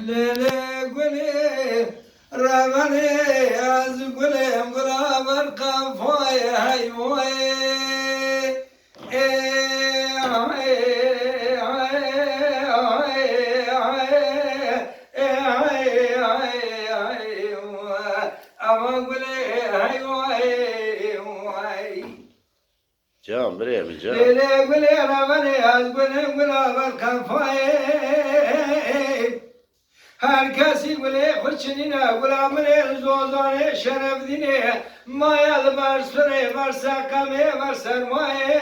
ليلي قولي رمني از قولم قلابر قفاي هاي جام بريم جام ليلي قولي رمني از قولم قلابر قفاي هر کسی گله خوشنینه گلامنه زوزانه شرف دینه مایل بر سره بر سکمه بر سرمایه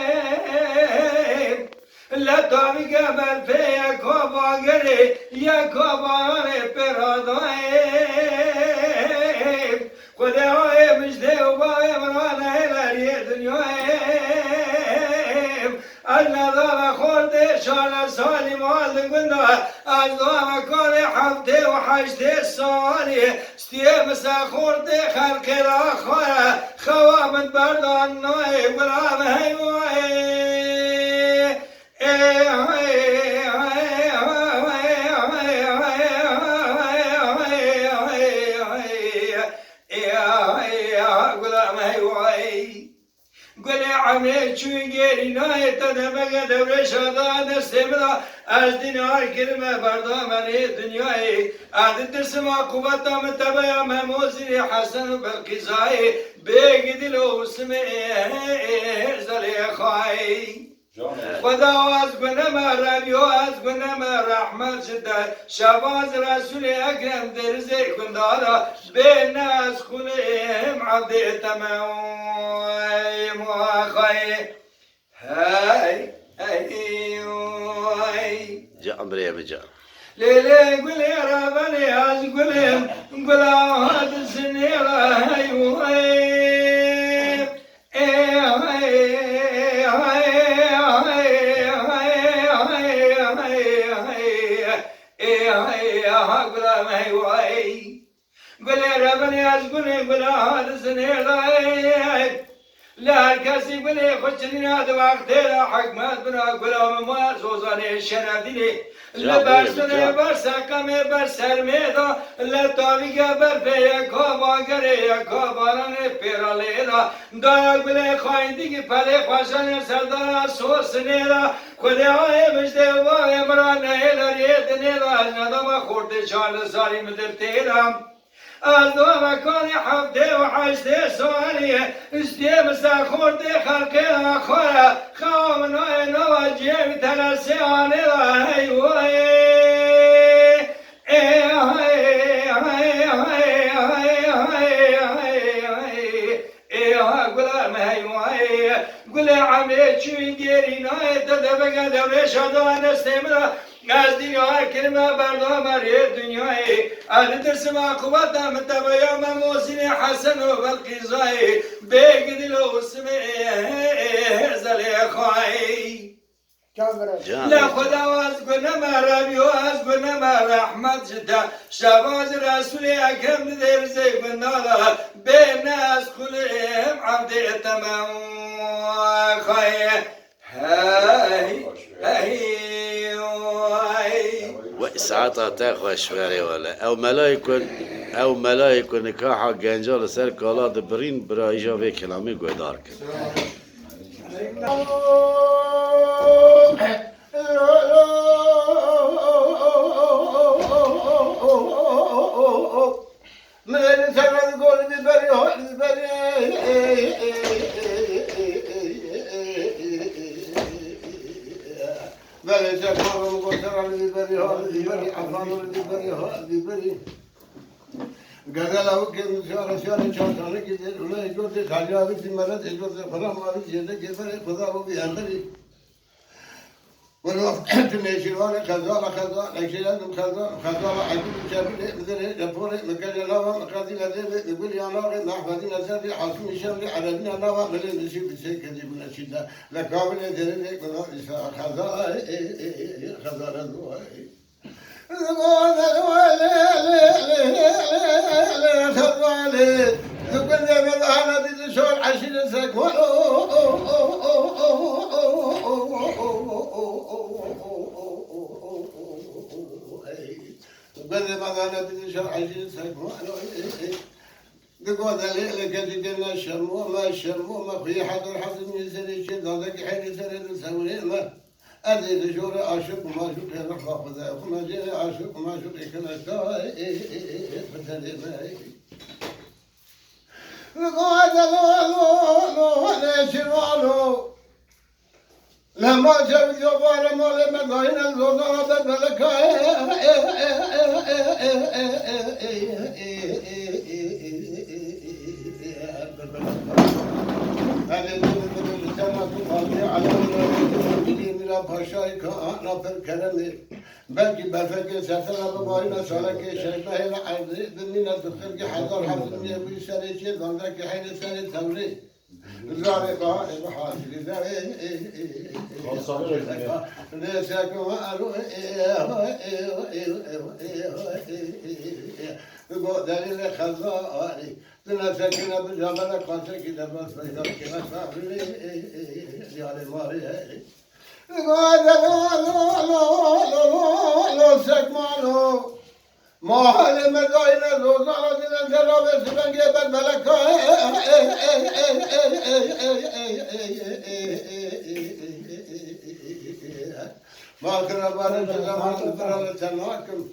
لطامی که بر پی یکا باگره یکا باگره پرادای خدای مجده و بای مرانه لری دنیای از نظام خورده شال سالی مال گنده از دوام کار هفته و هشته سالی ستیم سخورده خلق را خواه خوابت بردان نوی برام هیوی گل عمه چوی گری نای تدمگه دوره شادا دستمدا از دنیا کرمه بردامنی دنیای عدد درسما قوتا متبایا مموزی حسن و بلقیزای بیگ دل و سمه زلی خواهی خدا از گنم ربی و از گنم رحمت شده شباز رسول اکرم درزه کندارا بین از خونیم عبد تمام خواهی جام بريم جام لیلی گلی رابنی از گلیم گلاد سنیرا گلی رابنی از گلی گلاد سنیرا لهر کسی گلی خوشنینه دو وقتی را حکمت بنا گلام ما سوزانه شنفدینه لبرسونه بر سکمه بر سرمیدا لطاویگه بر پیکا باگره یکا بارانه پیراله دا دایا گلی خواهیدی پله خوشانه سردار سوسنه دا خودی های مجده و امرانه لریت نیدا از ندام خورده 4 سالی مدرته دا از دو مکان هفته و هشته سالیه استیم سخورده خلقه آخوره خوام نوع نواجه تلسه آنه دا گل عمه چوی گیری نای تدبگه دوره شادان استمرا از دنیا کرمه بردامری دنیای از درسما قوتا متبایا مموزین حسن و بلقیزای بیگ دل و سمه زلی خواهی لا خدا از گنم ربی و از گنم رحمت شده شباز رسول اکرم درزه گنالا بین از کلیم عبد تمام خواهی وإسعاطها تاخو شواري ولا او ملايكو نكاحا جنجال سر كالا دبرين برا ايجا في كلامي قويدار كن गगल आओ के सारा सारे चांद के दे उन्हें जो से खाजा भी सिमरत जो से फरा मारी जेदे के पर खुदा वो भी अंदर ही والوقت تنشيرون خزانة نشيلان خزانة عجيب شابيل مثل جبوري مكان نوا مقادي لذيذ يقول يا ناقي نحفظي نسافي حاسم الشمل عربنا نوا ملين نشيب الشيء كذي من الشدة لكابل يدري من خزانة دواي تقول لي بالأنا دي شو العشرين سنة بدل ما أنا بدي شرع عشرين سنة دقوا ذلك لك جدنا الشمو ما في حضر حضر من سنة شد هذاك حين سنة سوي ما أدري شو عاشق ما شو كان خافض ما جاء عاشق ما شو كان شاي بدل ما دقوا ذلك لو لما جاب جبار ما لما ضاين الزوجة بدلك هذا الذي تمام على من باشاي كأنا في الكلام بلكي بفكر سفر بباين سالك شيء ما هي العرض من الدخل حضر حضر من يبي سالك ضمنك حين سالك ثوري زاري قائم حاصل زاري ليس كمالو يقول دليل خزائي تنسكن بجبل قاسك دبس بيدك مسافر يا ماري يقول لا سكمالو ما هل مداين زوزان دين جلاب سبنج بدلك ما كربان جزمان فرال تناكم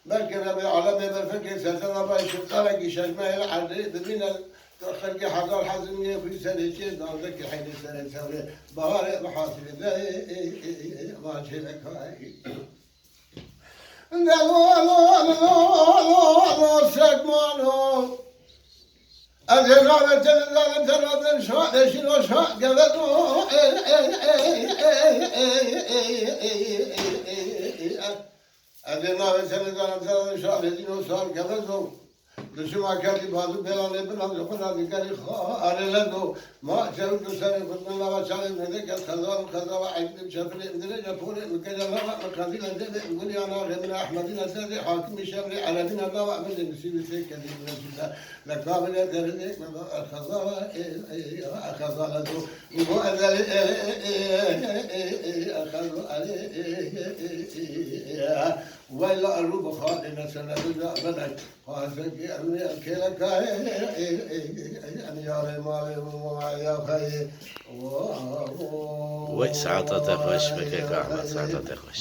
بكر بعلم بالفكر سترى بيشترك شجمه العديد من خلق حضر حزمية في سنة شيء ذلك حين سنة سنة بارئ بحاصل ذي ما شلك هاي سكمانو أذننا تنزل شاء شنو شاء قبضو أذننا تنزل شاء شنو شاء قبضو دشما كاتي بازو بلانه بلانه خنا دكاري خارلدو ما شرط سنه كنا لا شاله ندك خزا عيد شفر ندري جفور مكجلا مقادي لدي نقول انا غير احمد الاسد حاكم الشمر على دين الله وعمل نسيب سيك كذب الله لقابل درك خزا لدو هو ازل اخذ عليه ولا الروب خالنا سنه بدك خاصك أني أكلك أني يا مالي ويا خي وي ساعتها تخش بك يا أحمد ساعتها تخش